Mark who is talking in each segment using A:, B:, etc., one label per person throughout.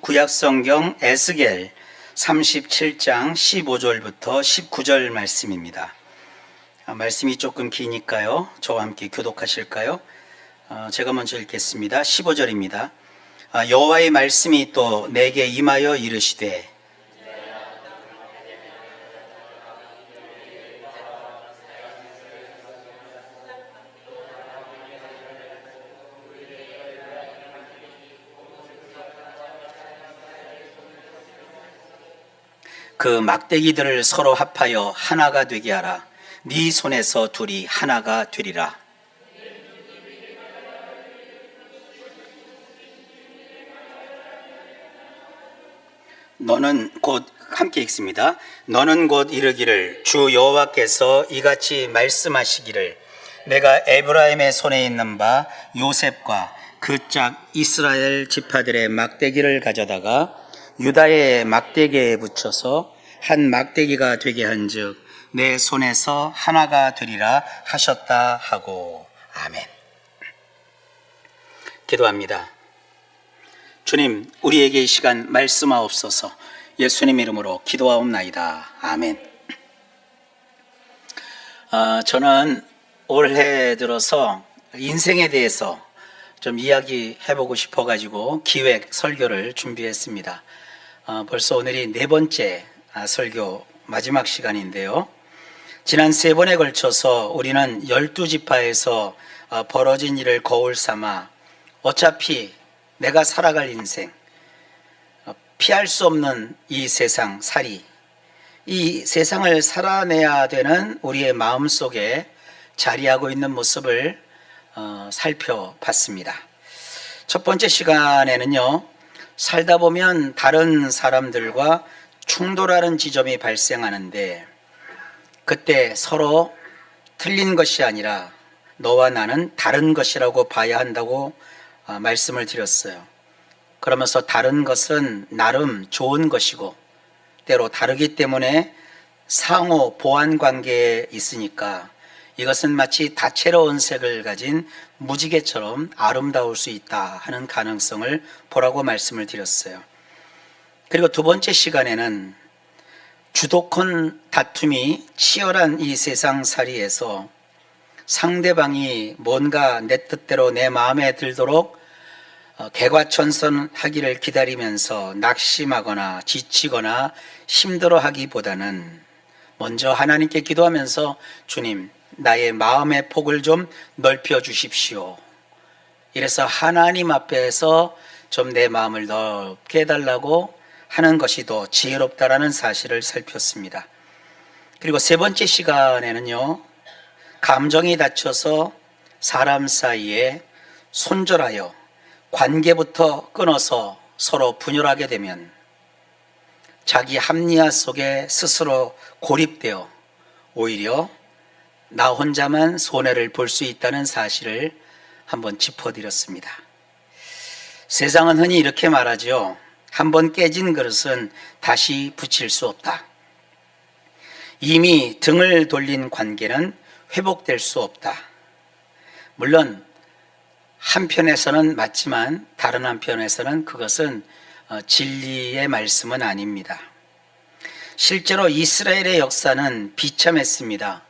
A: 구약성경 에스겔 37장 15절부터 19절 말씀입니다. 말씀이 조금 기니까요. 저와 함께 교독하실까요? 제가 먼저 읽겠습니다. 15절입니다. 여호와의 말씀이 또 내게 임하여 이르시되 그 막대기들을 서로 합하여 하나가 되게 하라. 네 손에서 둘이 하나가 되리라. 너는 곧 함께 읽습니다. 너는 곧 이르기를 주 여호와께서 이같이 말씀하시기를 내가 에브라임의 손에 있는 바 요셉과 그 짝 이스라엘 지파들의 막대기를 가져다가 유다의 막대기에 붙여서 한 막대기가 되게 한즉 내 손에서 하나가 되리라 하셨다 하고. 아멘. 기도합니다. 주님, 우리에게 이 시간 말씀하옵소서. 예수님 이름으로 기도하옵나이다. 아멘. 저는 올해 들어서 인생에 대해서 좀 이야기해보고 싶어가지고 기획 설교를 준비했습니다. 벌써 오늘이 네 번째 설교 마지막 시간인데요. 지난 세 번에 걸쳐서 우리는 12지파에서 벌어진 일을 거울 삼아 어차피 내가 살아갈 인생, 피할 수 없는 이 세상 살이, 이 세상을 살아내야 되는 우리의 마음속에 자리하고 있는 모습을 살펴봤습니다. 첫 번째 시간에는요, 살다 보면 다른 사람들과 충돌하는 지점이 발생하는데 그때 서로 틀린 것이 아니라 너와 나는 다른 것이라고 봐야 한다고 말씀을 드렸어요. 그러면서 다른 것은 나름 좋은 것이고 때로 다르기 때문에 상호 보완 관계에 있으니까 이것은 마치 다채로운 색을 가진 무지개처럼 아름다울 수 있다 하는 가능성을 보라고 말씀을 드렸어요. 그리고 두 번째 시간에는 주도권 다툼이 치열한 이 세상살이에서 상대방이 뭔가 내 뜻대로 내 마음에 들도록 개과천선하기를 기다리면서 낙심하거나 지치거나 힘들어하기보다는 먼저 하나님께 기도하면서 주님, 나의 마음의 폭을 좀 넓혀 주십시오. 이래서 하나님 앞에서 좀 내 마음을 넓게 해달라고 하는 것이 더 지혜롭다라는 사실을 살폈습니다. 그리고 세 번째 시간에는요, 감정이 닫혀서 사람 사이에 손절하여 관계부터 끊어서 서로 분열하게 되면 자기 합리화 속에 스스로 고립되어 오히려 나 혼자만 손해를 볼 수 있다는 사실을 한번 짚어드렸습니다. 세상은 흔히 이렇게 말하죠. 한번 깨진 그릇은 다시 붙일 수 없다. 이미 등을 돌린 관계는 회복될 수 없다. 물론 한편에서는 맞지만 다른 한편에서는 그것은 진리의 말씀은 아닙니다. 실제로 이스라엘의 역사는 비참했습니다.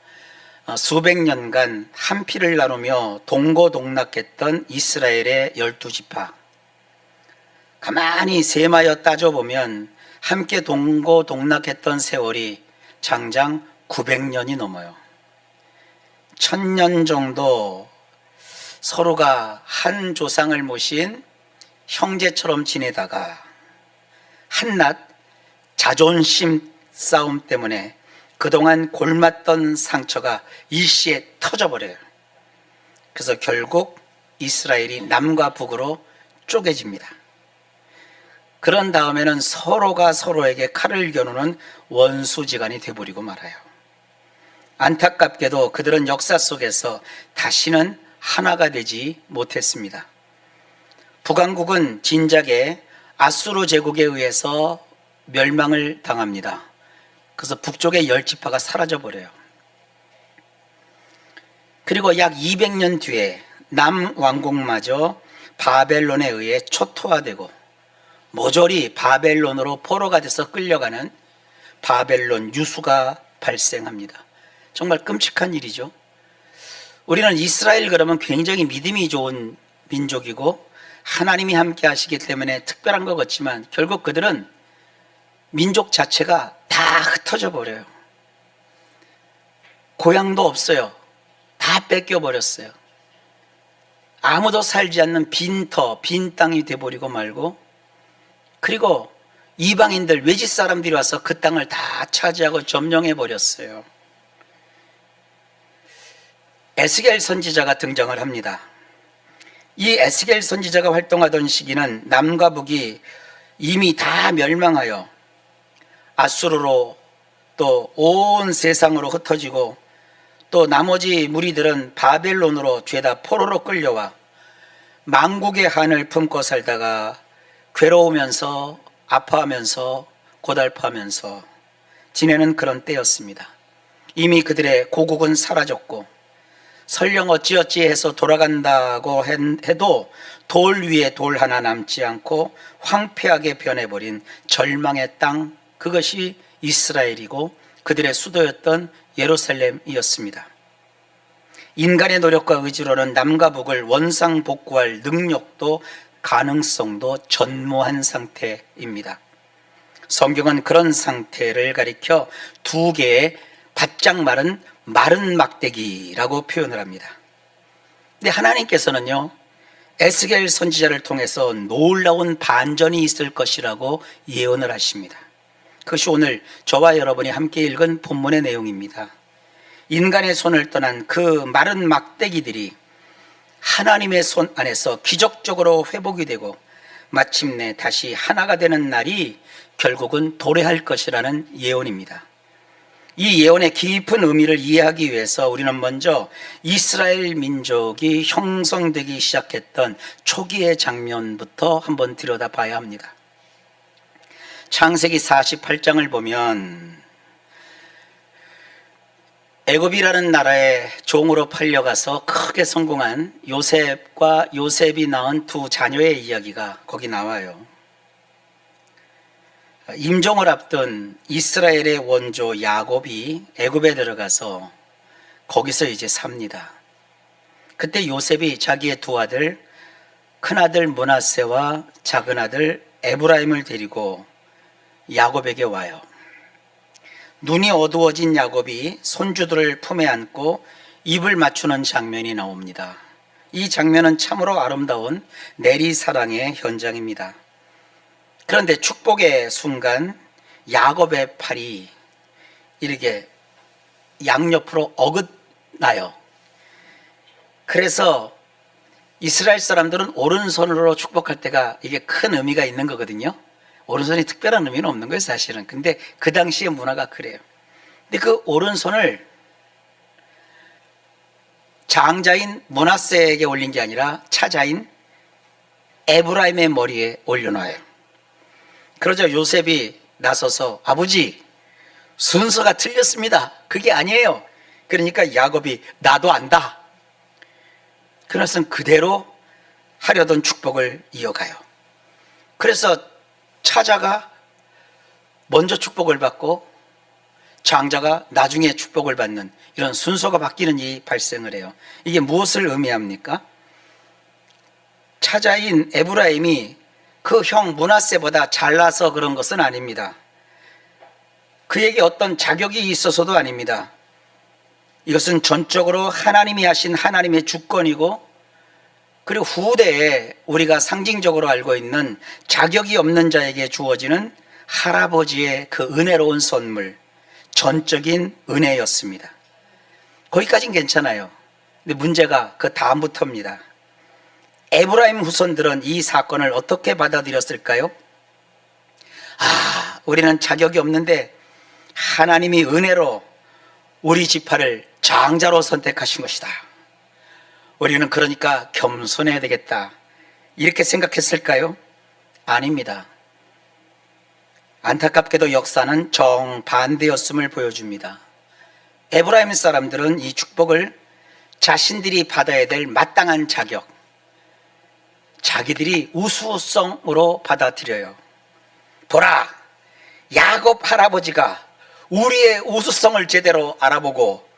A: 수백 년간 한 피를 나누며 동고동락했던 이스라엘의 12지파. 가만히 세마여 따져보면 함께 동고동락했던 세월이 장장 900년이 넘어요. 1000년 정도 서로가 한 조상을 모신 형제처럼 지내다가 한낱 자존심 싸움 때문에 그동안 골맞던 상처가 일시에 터져버려요. 그래서 결국 이스라엘이 남과 북으로 쪼개집니다. 그런 다음에는 서로가 서로에게 칼을 겨누는 원수지간이 돼버리고 말아요. 안타깝게도 그들은 역사 속에서 다시는 하나가 되지 못했습니다. 북왕국은 진작에 아수르 제국에 의해서 멸망을 당합니다. 그래서 북쪽의 10지파가 사라져버려요. 그리고 약 200년 뒤에 남왕국마저 바벨론에 의해 초토화되고 모조리 바벨론으로 포로가 돼서 끌려가는 바벨론 유수가 발생합니다. 정말 끔찍한 일이죠. 우리는 이스라엘 그러면 굉장히 믿음이 좋은 민족이고 하나님이 함께 하시기 때문에 특별한 것 같지만 결국 그들은 민족 자체가 다 흩어져 버려요. 고향도 없어요. 다 뺏겨버렸어요. 아무도 살지 않는 빈터, 빈 땅이 돼버리고 말고, 그리고 이방인들, 외지 사람들이 와서 그 땅을 다 차지하고 점령해버렸어요. 에스겔 선지자가 등장을 합니다. 이 에스겔 선지자가 활동하던 시기는 남과 북이 이미 다 멸망하여 아수르로 또 온 세상으로 흩어지고, 또 나머지 무리들은 바벨론으로 죄다 포로로 끌려와 만국의 한을 품고 살다가 괴로우면서 아파하면서 고달파하면서 지내는 그런 때였습니다. 이미 그들의 고국은 사라졌고 설령 어찌어찌 해서 돌아간다고 해도 돌 위에 돌 하나 남지 않고 황폐하게 변해버린 절망의 땅, 그것이 이스라엘이고 그들의 수도였던 예루살렘이었습니다. 인간의 노력과 의지로는 남과 북을 원상복구할 능력도 가능성도 전무한 상태입니다. 성경은 그런 상태를 가리켜 두 개의 바짝 마른 막대기라고 표현을 합니다. 근데 하나님께서는요, 에스겔 선지자를 통해서 놀라운 반전이 있을 것이라고 예언을 하십니다. 그것이 오늘 저와 여러분이 함께 읽은 본문의 내용입니다. 인간의 손을 떠난 그 마른 막대기들이 하나님의 손 안에서 기적적으로 회복이 되고 마침내 다시 하나가 되는 날이 결국은 도래할 것이라는 예언입니다. 이 예언의 깊은 의미를 이해하기 위해서 우리는 먼저 이스라엘 민족이 형성되기 시작했던 초기의 장면부터 한번 들여다봐야 합니다. 창세기 48장을 보면 애굽이라는 나라에 종으로 팔려가서 크게 성공한 요셉과 요셉이 낳은 두 자녀의 이야기가 거기 나와요. 임종을 앞둔 이스라엘의 원조 야곱이 애굽에 들어가서 거기서 이제 삽니다. 그때 요셉이 자기의 두 아들, 큰아들 므낫세와 작은아들 에브라임을 데리고 야곱에게 와요. 눈이 어두워진 야곱이 손주들을 품에 안고 입을 맞추는 장면이 나옵니다. 이 장면은 참으로 아름다운 내리사랑의 현장입니다. 그런데 축복의 순간 야곱의 팔이 이렇게 양옆으로 어긋나요. 그래서 이스라엘 사람들은 오른손으로 축복할 때가 이게 큰 의미가 있는 거거든요. 오른손이 특별한 의미는 없는 거예요, 사실은. 근데 그 당시의 문화가 그래요. 근데 그 오른손을 장자인 므낫세에게 올린 게 아니라 차자인 에브라임의 머리에 올려놔요. 그러자 요셉이 나서서 아버지, 순서가 틀렸습니다. 그게 아니에요. 그러니까 야곱이 나도 안다. 그래서 그대로 하려던 축복을 이어가요. 그래서 차자가 먼저 축복을 받고 장자가 나중에 축복을 받는 이런 순서가 바뀌는 일이 발생을 해요. 이게 무엇을 의미합니까? 차자인 에브라임이 그 형 므낫세보다 잘나서 그런 것은 아닙니다. 그에게 어떤 자격이 있어서도 아닙니다. 이것은 전적으로 하나님이 하신 하나님의 주권이고, 그리고 후대에 우리가 상징적으로 알고 있는 자격이 없는 자에게 주어지는 할아버지의 그 은혜로운 선물, 전적인 은혜였습니다. 거기까지는 괜찮아요. 근데 문제가 그 다음부터입니다. 에브라임 후손들은 이 사건을 어떻게 받아들였을까요? 우리는 자격이 없는데 하나님이 은혜로 우리 지파를 장자로 선택하신 것이다. 우리는 그러니까 겸손해야 되겠다. 이렇게 생각했을까요? 아닙니다. 안타깝게도 역사는 정반대였음을 보여줍니다. 에브라임 사람들은 이 축복을 자신들이 받아야 될 마땅한 자격, 자기들이 우수성으로 받아들여요. 보라, 야곱 할아버지가 우리의 우수성을 제대로 알아보고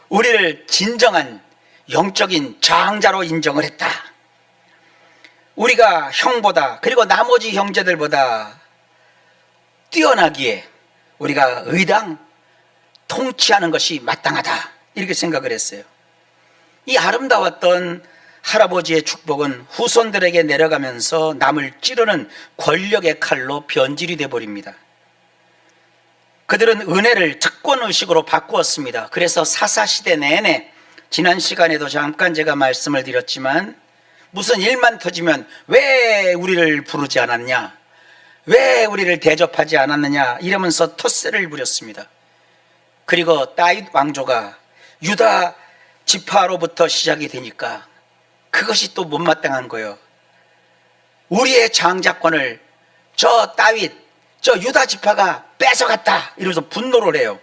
A: 우리를 진정한 영적인 장자로 인정을 했다. 우리가 형보다 그리고 나머지 형제들보다 뛰어나기에 우리가 의당 통치하는 것이 마땅하다, 이렇게 생각을 했어요. 이 아름다웠던 할아버지의 축복은 후손들에게 내려가면서 남을 찌르는 권력의 칼로 변질이 되어버립니다. 그들은 은혜를 특권의식으로 바꾸었습니다. 그래서 사사시대 내내, 지난 시간에도 잠깐 제가 말씀을 드렸지만, 무슨 일만 터지면 왜 우리를 부르지 않았냐, 왜 우리를 대접하지 않았느냐 이러면서 텃세를 부렸습니다. 그리고 다윗 왕조가 유다 지파로부터 시작이 되니까 그것이 또 못마땅한 거예요. 우리의 장자권을 저 다윗, 저 유다 지파가 뺏어갔다, 이러면서 분노를 해요.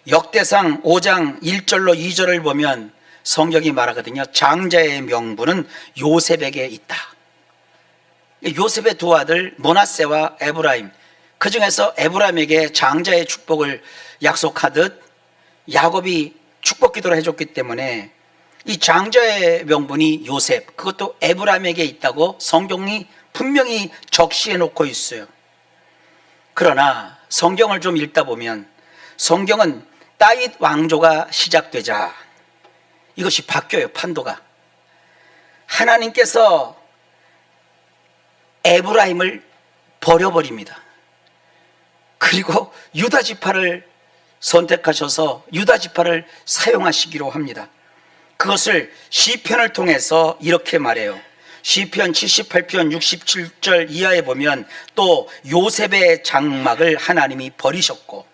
A: 역대상 5장 1절로 2절을 보면 성경이 말하거든요. 장자의 명분은 요셉에게 있다. 요셉의 두 아들 므낫세와 에브라임, 그 중에서 에브라임에게 장자의 축복을 약속하듯 야곱이 축복 기도를 해줬기 때문에 이 장자의 명분이 요셉, 그것도 에브라임에게 있다고 성경이 분명히 적시해 놓고 있어요. 그러나 성경을 좀 읽다 보면 성경은 다윗 왕조가 시작되자 이것이 바뀌어요. 판도가. 하나님께서 에브라임을 버려버립니다. 그리고 유다 지파를 선택하셔서 유다 지파를 사용하시기로 합니다. 그것을 시편을 통해서 이렇게 말해요. 시편 78편 67절 이하에 보면 또 요셉의 장막을 하나님이 버리셨고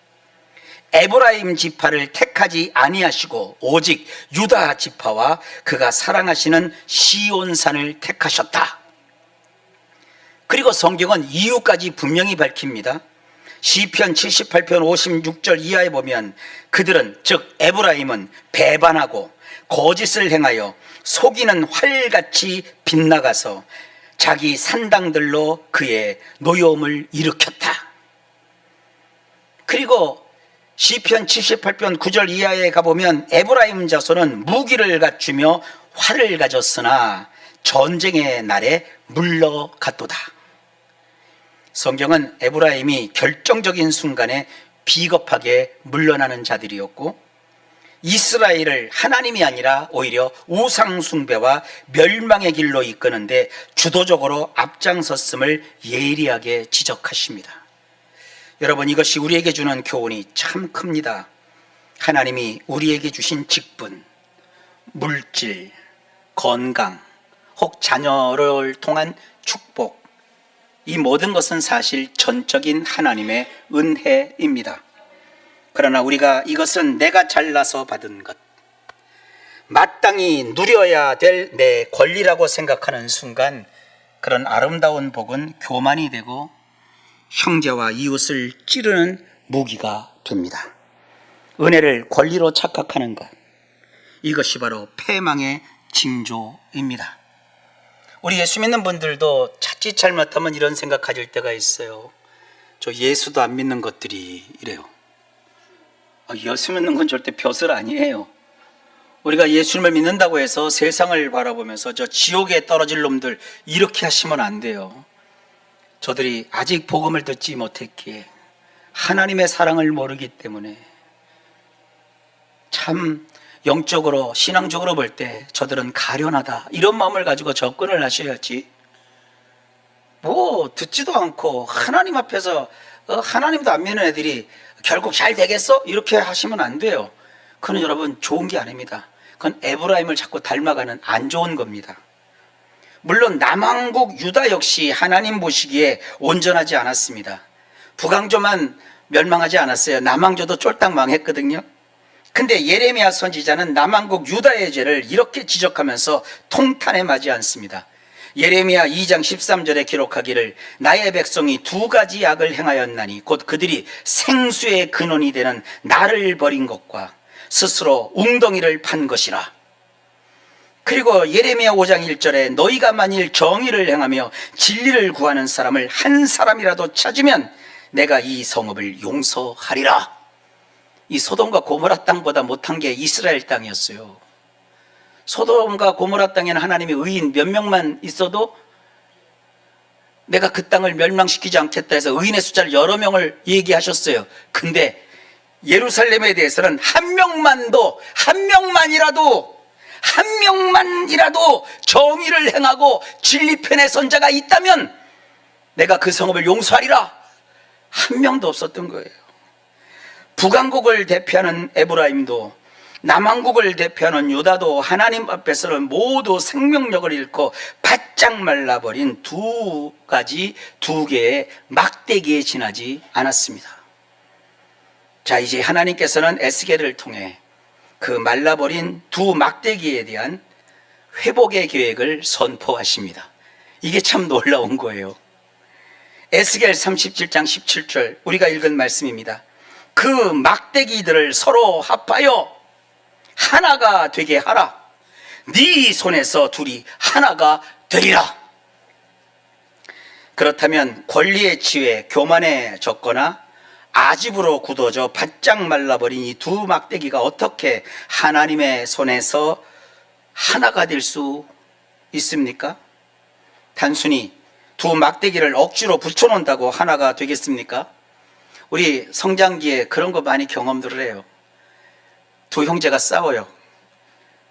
A: 에브라임 지파를 택하지 아니하시고 오직 유다 지파와 그가 사랑하시는 시온산을 택하셨다. 그리고 성경은 이유까지 분명히 밝힙니다. 시편 78편 56절 이하에 보면 그들은, 즉 에브라임은 배반하고 거짓을 행하여 속이는 활같이 빗나가서 자기 산당들로 그의 노여움을 일으켰다. 그리고 시편 78편 9절 이하에 가보면 에브라임 자손은 무기를 갖추며 활을 가졌으나 전쟁의 날에 물러갔도다. 성경은 에브라임이 결정적인 순간에 비겁하게 물러나는 자들이었고 이스라엘을 하나님이 아니라 오히려 우상 숭배와 멸망의 길로 이끄는데 주도적으로 앞장섰음을 예리하게 지적하십니다. 여러분, 이것이 우리에게 주는 교훈이 참 큽니다. 하나님이 우리에게 주신 직분, 물질, 건강, 혹 자녀를 통한 축복, 이 모든 것은 사실 전적인 하나님의 은혜입니다. 그러나 우리가 이것은 내가 잘나서 받은 것, 마땅히 누려야 될 내 권리라고 생각하는 순간 그런 아름다운 복은 교만이 되고 형제와 이웃을 찌르는 무기가 됩니다. 은혜를 권리로 착각하는 것, 이것이 바로 패망의 징조입니다. 우리 예수 믿는 분들도 자칫 잘못하면 이런 생각 가질 때가 있어요. 저 예수도 안 믿는 것들이 이래요. 예수 믿는 건 절대 벼슬 아니에요. 우리가 예수님을 믿는다고 해서 세상을 바라보면서 저 지옥에 떨어질 놈들 이렇게 하시면 안 돼요. 저들이 아직 복음을 듣지 못했기에 하나님의 사랑을 모르기 때문에 참 영적으로 신앙적으로 볼 때 저들은 가련하다, 이런 마음을 가지고 접근을 하셔야지, 뭐 듣지도 않고 하나님 앞에서 하나님도 안 믿는 애들이 결국 잘 되겠어? 이렇게 하시면 안 돼요. 그건 여러분 좋은 게 아닙니다. 그건 에브라임을 자꾸 닮아가는 안 좋은 겁니다. 물론 남왕국 유다 역시 하나님 보시기에 온전하지 않았습니다. 북왕조만 멸망하지 않았어요. 남왕조도 쫄딱 망했거든요. 근데 예레미야 선지자는 남왕국 유다의 죄를 이렇게 지적하면서 통탄에 맞지 않습니다. 예레미야 2장 13절에 기록하기를 나의 백성이 두 가지 악을 행하였나니 곧 그들이 생수의 근원이 되는 나를 버린 것과 스스로 웅덩이를 판 것이라. 그리고 예레미야 5장 1절에 너희가 만일 정의를 행하며 진리를 구하는 사람을 한 사람이라도 찾으면 내가 이 성읍을 용서하리라. 이 소돔과 고모라 땅보다 못한 게 이스라엘 땅이었어요. 소돔과 고모라 땅에는 하나님의 의인 몇 명만 있어도 내가 그 땅을 멸망시키지 않겠다 해서 의인의 숫자를 여러 명을 얘기하셨어요. 근데 예루살렘에 대해서는 한 명만이라도 정의를 행하고 진리편의 선자가 있다면 내가 그 성읍을 용서하리라. 한 명도 없었던 거예요. 북왕국을 대표하는 에브라임도 남왕국을 대표하는 유다도 하나님 앞에서는 모두 생명력을 잃고 바짝 말라버린 두 개의 막대기에 지나지 않았습니다. 자, 이제 하나님께서는 에스겔을 통해 그 말라버린 두 막대기에 대한 회복의 계획을 선포하십니다. 이게 참 놀라운 거예요. 에스겔 37장 17절 우리가 읽은 말씀입니다. 그 막대기들을 서로 합하여 하나가 되게 하라. 네 손에서 둘이 하나가 되리라. 그렇다면 권리의 지혜, 교만에 졌거나 아집으로 굳어져 바짝 말라버린 이 두 막대기가 어떻게 하나님의 손에서 하나가 될 수 있습니까? 단순히 두 막대기를 억지로 붙여놓는다고 하나가 되겠습니까? 우리 성장기에 그런 거 많이 경험들을 해요. 두 형제가 싸워요.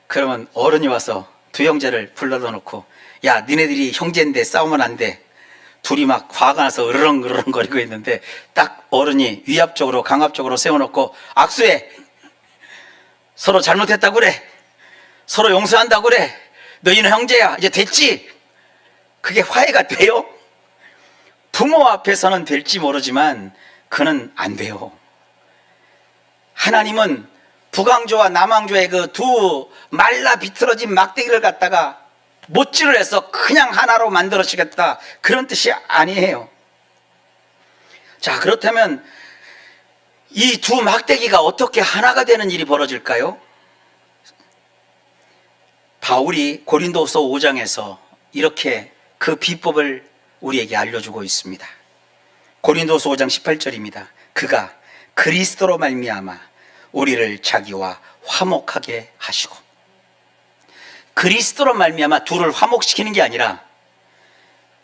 A: 그러면 어른이 와서 두 형제를 불러다 놓고 야, 니네들이 형제인데 싸우면 안 돼. 둘이 막 화가 나서 으르렁으르렁 거리고 있는데 딱 어른이 위압적으로 강압적으로 세워놓고 악수해. 서로 잘못했다고 그래. 서로 용서한다고 그래. 너희는 형제야. 이제 됐지? 그게 화해가 돼요? 부모 앞에서는 될지 모르지만 그는 안 돼요. 하나님은 북왕조와 남왕조의 그 두 말라 비틀어진 막대기를 갖다가 못질을 해서 그냥 하나로 만들어지겠다, 그런 뜻이 아니에요. 자, 그렇다면 이 두 막대기가 어떻게 하나가 되는 일이 벌어질까요? 바울이 고린도서 5장에서 이렇게 그 비법을 우리에게 알려주고 있습니다. 고린도서 5장 18절입니다. 그가 그리스도로 말미암아 우리를 자기와 화목하게 하시고, 그리스도로 말미암아 둘을 화목시키는 게 아니라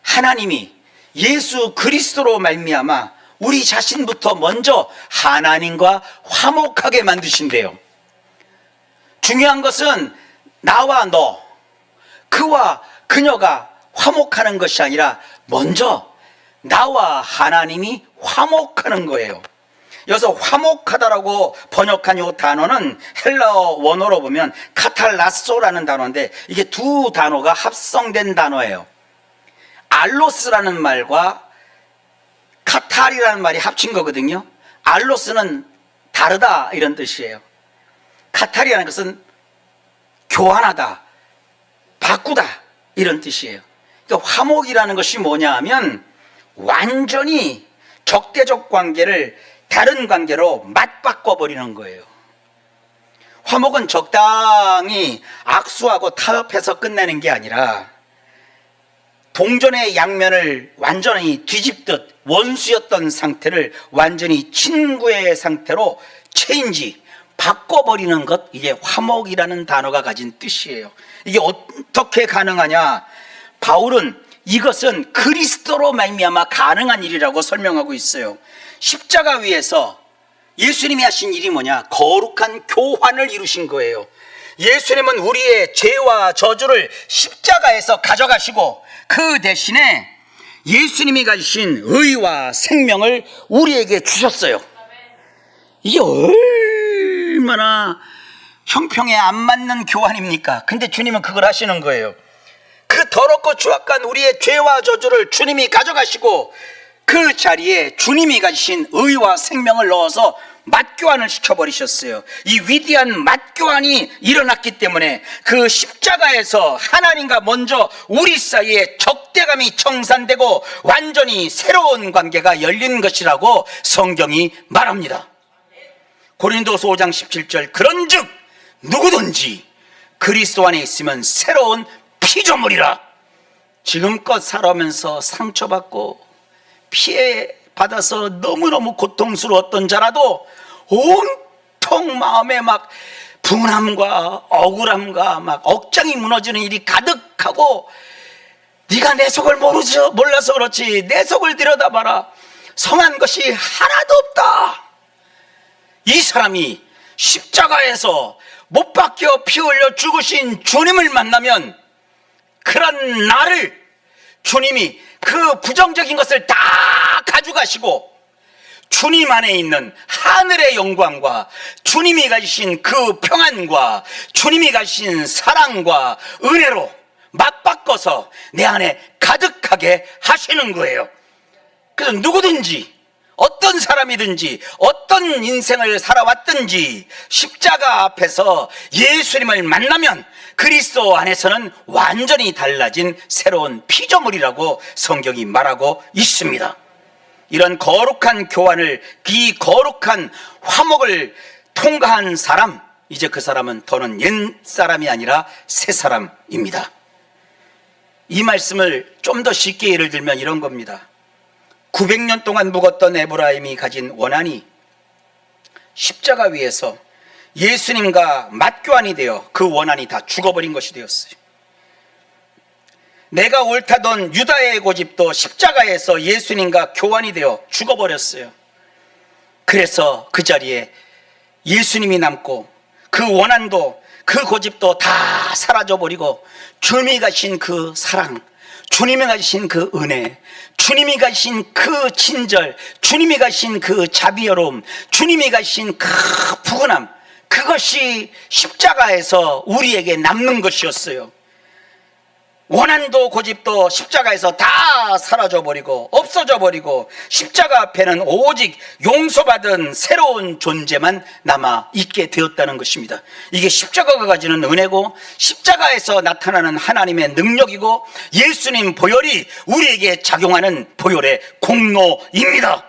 A: 하나님이 예수 그리스도로 말미암아 우리 자신부터 먼저 하나님과 화목하게 만드신대요. 중요한 것은 나와 너, 그와 그녀가 화목하는 것이 아니라 먼저 나와 하나님이 화목하는 거예요. 여기서 화목하다라고 번역한 이 단어는 헬라어 원어로 보면 카탈라소라는 단어인데 이게 두 단어가 합성된 단어예요. 알로스라는 말과 카탈이라는 말이 합친 거거든요. 알로스는 다르다 이런 뜻이에요. 카탈이라는 것은 교환하다, 바꾸다 이런 뜻이에요. 그러니까 화목이라는 것이 뭐냐 하면 완전히 적대적 관계를 다른 관계로 맞바꿔버리는 거예요. 화목은 적당히 악수하고 타협해서 끝내는 게 아니라 동전의 양면을 완전히 뒤집듯 원수였던 상태를 완전히 친구의 상태로 체인지, 바꿔버리는 것, 이게 화목이라는 단어가 가진 뜻이에요. 이게 어떻게 가능하냐? 바울은 이것은 그리스도로 말미암아 가능한 일이라고 설명하고 있어요. 십자가 위에서 예수님이 하신 일이 뭐냐? 거룩한 교환을 이루신 거예요. 예수님은 우리의 죄와 저주를 십자가에서 가져가시고 그 대신에 예수님이 가지신 의와 생명을 우리에게 주셨어요. 이게 얼마나 형평에 안 맞는 교환입니까? 근데 주님은 그걸 하시는 거예요. 그 더럽고 추악한 우리의 죄와 저주를 주님이 가져가시고 그 자리에 주님이 가지신 의와 생명을 넣어서 맞교환을 시켜버리셨어요. 이 위대한 맞교환이 일어났기 때문에 그 십자가에서 하나님과 먼저 우리 사이에 적대감이 청산되고 완전히 새로운 관계가 열린 것이라고 성경이 말합니다. 고린도서 5장 17절 그런즉 누구든지 그리스도 안에 있으면 새로운 피조물이라. 지금껏 살아오면서 상처받고 피해받아서 너무너무 고통스러웠던 자라도 온통 마음에 막 분함과 억울함과 막 억장이 무너지는 일이 가득하고, 네가 내 속을 몰라서 그렇지 내 속을 들여다봐라, 성한 것이 하나도 없다. 이 사람이 십자가에서 못 박혀 피 흘려 죽으신 주님을 만나면 그런 나를 주님이 그 부정적인 것을 다 가져가시고 주님 안에 있는 하늘의 영광과 주님이 가지신 그 평안과 주님이 가지신 사랑과 은혜로 맞바꿔서 내 안에 가득하게 하시는 거예요. 그래서 누구든지 어떤 사람이든지 어떤 인생을 살아왔든지 십자가 앞에서 예수님을 만나면 그리스도 안에서는 완전히 달라진 새로운 피조물이라고 성경이 말하고 있습니다. 이런 거룩한 교환을, 이 거룩한 화목을 통과한 사람, 이제 그 사람은 더는 옛 사람이 아니라 새 사람입니다. 이 말씀을 좀 더 쉽게 예를 들면 이런 겁니다. 900년 동안 묵었던 에브라임이 가진 원한이 십자가 위에서 예수님과 맞교환이 되어 그 원한이 다 죽어버린 것이 되었어요. 내가 옳다던 유다의 고집도 십자가에서 예수님과 교환이 되어 죽어버렸어요. 그래서 그 자리에 예수님이 남고 그 원한도 그 고집도 다 사라져버리고 주님이 가신 그 사랑, 주님이 가신 그 은혜, 주님이 가신 그 친절, 주님이 가신 그 자비여로움, 주님이 가신 그 부근함, 그것이 십자가에서 우리에게 남는 것이었어요. 원한도 고집도 십자가에서 다 사라져버리고 없어져버리고 십자가 앞에는 오직 용서받은 새로운 존재만 남아있게 되었다는 것입니다. 이게 십자가가 가지는 은혜고 십자가에서 나타나는 하나님의 능력이고 예수님 보혈이 우리에게 작용하는 보혈의 공로입니다.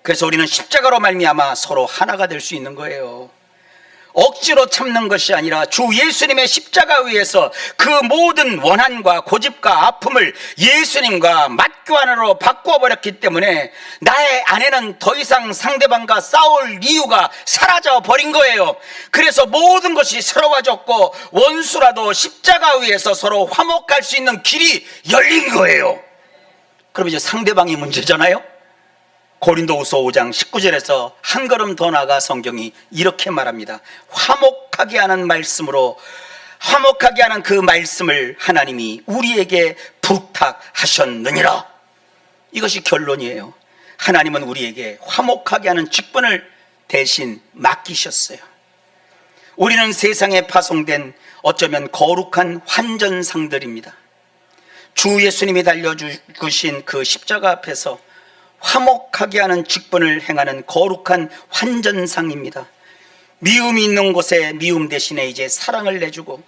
A: 그래서 우리는 십자가로 말미암아 서로 하나가 될 수 있는 거예요. 억지로 참는 것이 아니라 주 예수님의 십자가 위에서 그 모든 원한과 고집과 아픔을 예수님과 맞교환으로 바꿔버렸기 때문에 나의 안에는 더 이상 상대방과 싸울 이유가 사라져 버린 거예요. 그래서 모든 것이 새로워졌고 원수라도 십자가 위에서 서로 화목할 수 있는 길이 열린 거예요. 그럼 이제 상대방이 문제잖아요. 고린도후서 5장 19절에서 한 걸음 더 나아가 성경이 이렇게 말합니다. 화목하게 하는 말씀으로, 화목하게 하는 그 말씀을 하나님이 우리에게 부탁하셨느니라. 이것이 결론이에요. 하나님은 우리에게 화목하게 하는 직분을 대신 맡기셨어요. 우리는 세상에 파송된 어쩌면 거룩한 환전상들입니다. 주 예수님이 달려주신 그 십자가 앞에서 화목하게 하는 직분을 행하는 거룩한 환전상입니다. 미움이 있는 곳에 미움 대신에 이제 사랑을 내주고,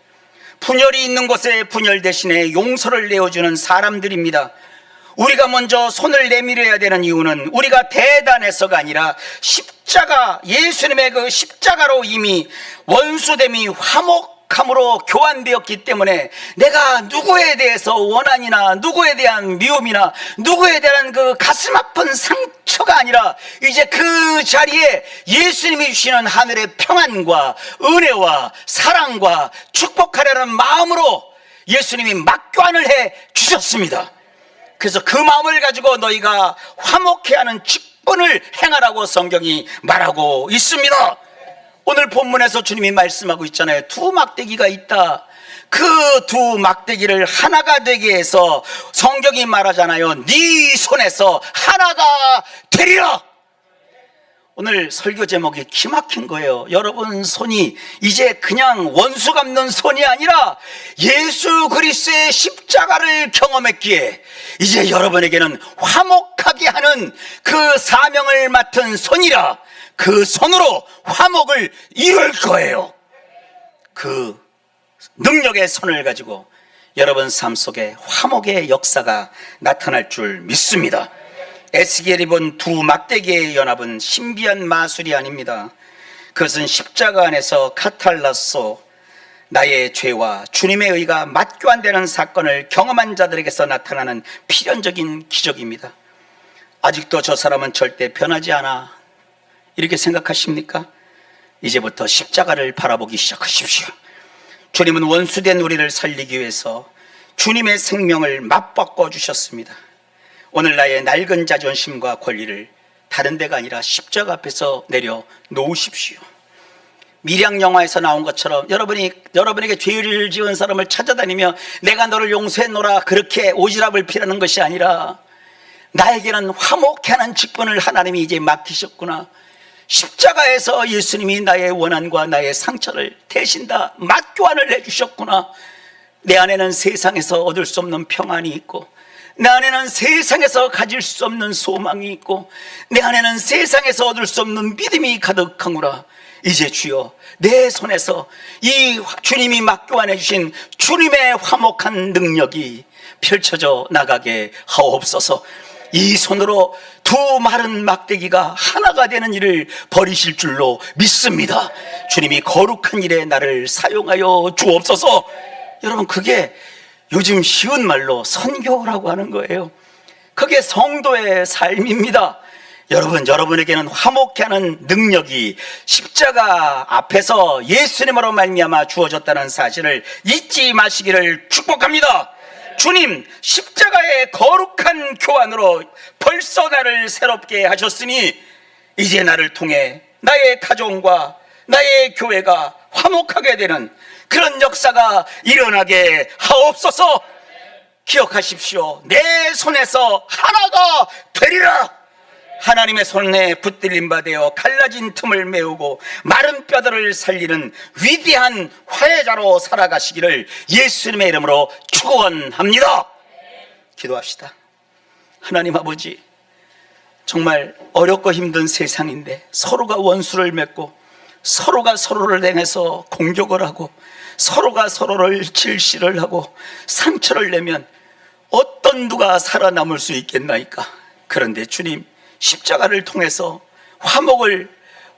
A: 분열이 있는 곳에 분열 대신에 용서를 내어주는 사람들입니다. 우리가 먼저 손을 내밀어야 되는 이유는 우리가 대단해서가 아니라 십자가, 예수님의 그 십자가로 이미 원수됨이 화목함으로 교환되었기 때문에 내가 누구에 대해서 원한이나 누구에 대한 미움이나 누구에 대한 그 가슴 아픈 상처가 아니라 이제 그 자리에 예수님이 주시는 하늘의 평안과 은혜와 사랑과 축복하려는 마음으로 예수님이 맞교환을 해 주셨습니다. 그래서 그 마음을 가지고 너희가 화목해하는 직분을 행하라고 성경이 말하고 있습니다. 오늘 본문에서 주님이 말씀하고 있잖아요. 두 막대기가 있다. 그 두 막대기를 하나가 되게 해서 성경이 말하잖아요. 네 손에서 하나가 되리라. 오늘 설교 제목이 기막힌 거예요. 여러분 손이 이제 그냥 원수 갚는 손이 아니라 예수 그리스도의 십자가를 경험했기에 이제 여러분에게는 화목하게 하는 그 사명을 맡은 손이라. 그 손으로 화목을 이룰 거예요. 그 능력의 손을 가지고 여러분 삶 속에 화목의 역사가 나타날 줄 믿습니다. 에스겔이 본 두 막대기의 연합은 신비한 마술이 아닙니다. 그것은 십자가 안에서 카탈라소, 나의 죄와 주님의 의가 맞교환되는 사건을 경험한 자들에게서 나타나는 필연적인 기적입니다. 아직도 저 사람은 절대 변하지 않아, 이렇게 생각하십니까? 이제부터 십자가를 바라보기 시작하십시오. 주님은 원수된 우리를 살리기 위해서 주님의 생명을 맞바꿔 주셨습니다. 오늘 나의 낡은 자존심과 권리를 다른 데가 아니라 십자가 앞에서 내려 놓으십시오. 밀양 영화에서 나온 것처럼 여러분에게 죄를 지은 사람을 찾아다니며 내가 너를 용서했노라 그렇게 오지랖을 피라는 것이 아니라, 나에게는 화목케 하는 직분을 하나님이 이제 맡기셨구나, 십자가에서 예수님이 나의 원한과 나의 상처를 대신 다 맞교환을 해주셨구나, 내 안에는 세상에서 얻을 수 없는 평안이 있고, 내 안에는 세상에서 가질 수 없는 소망이 있고, 내 안에는 세상에서 얻을 수 없는 믿음이 가득하구나. 이제 주여, 내 손에서 이 주님이 맞교환해 주신 주님의 화목한 능력이 펼쳐져 나가게 하옵소서. 이 손으로 두 마른 막대기가 하나가 되는 일을 벌이실 줄로 믿습니다. 주님이 거룩한 일에 나를 사용하여 주옵소서. 여러분, 그게 요즘 쉬운 말로 선교라고 하는 거예요. 그게 성도의 삶입니다. 여러분에게는 화목케 하는 능력이 십자가 앞에서 예수님으로 말미암아 주어졌다는 사실을 잊지 마시기를 축복합니다. 주님, 십자가의 거룩한 교환으로 벌써 나를 새롭게 하셨으니 이제 나를 통해 나의 가정과 나의 교회가 화목하게 되는 그런 역사가 일어나게 하옵소서. 기억하십시오. 내 손에서 하나가 되리라. 하나님의 손에 붙들림 받아 갈라진 틈을 메우고 마른 뼈들을 살리는 위대한 화해자로 살아가시기를 예수님의 이름으로 축원합니다. 기도합시다. 하나님 아버지, 정말 어렵고 힘든 세상인데 서로가 원수를 맺고 서로가 서로를 향해서 공격을 하고 서로가 서로를 질시를 하고 상처를 내면 어떤 누가 살아남을 수 있겠나이까? 그런데 주님, 십자가를 통해서 화목을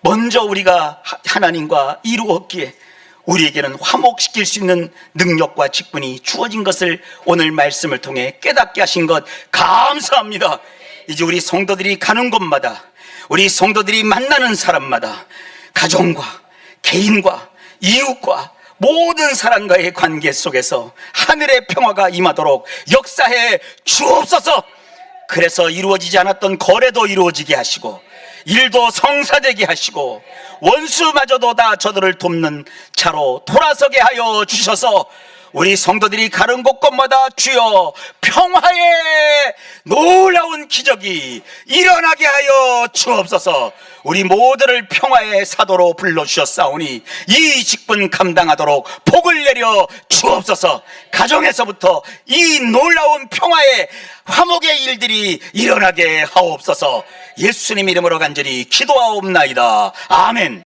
A: 먼저 우리가 하나님과 이루었기에 우리에게는 화목시킬 수 있는 능력과 직분이 주어진 것을 오늘 말씀을 통해 깨닫게 하신 것 감사합니다. 이제 우리 성도들이 가는 곳마다, 우리 성도들이 만나는 사람마다 가정과 개인과 이웃과 모든 사람과의 관계 속에서 하늘의 평화가 임하도록 역사해 주옵소서. 그래서 이루어지지 않았던 거래도 이루어지게 하시고 일도 성사되게 하시고 원수마저도 다 저들을 돕는 자로 돌아서게 하여 주셔서 우리 성도들이 가는 곳곳마다 주여 평화의 놀라운 기적이 일어나게 하여 주옵소서. 우리 모두를 평화의 사도로 불러주셨사오니 이 직분 감당하도록 복을 내려 주옵소서. 가정에서부터 이 놀라운 평화의 화목의 일들이 일어나게 하옵소서. 예수님 이름으로 간절히 기도하옵나이다. 아멘.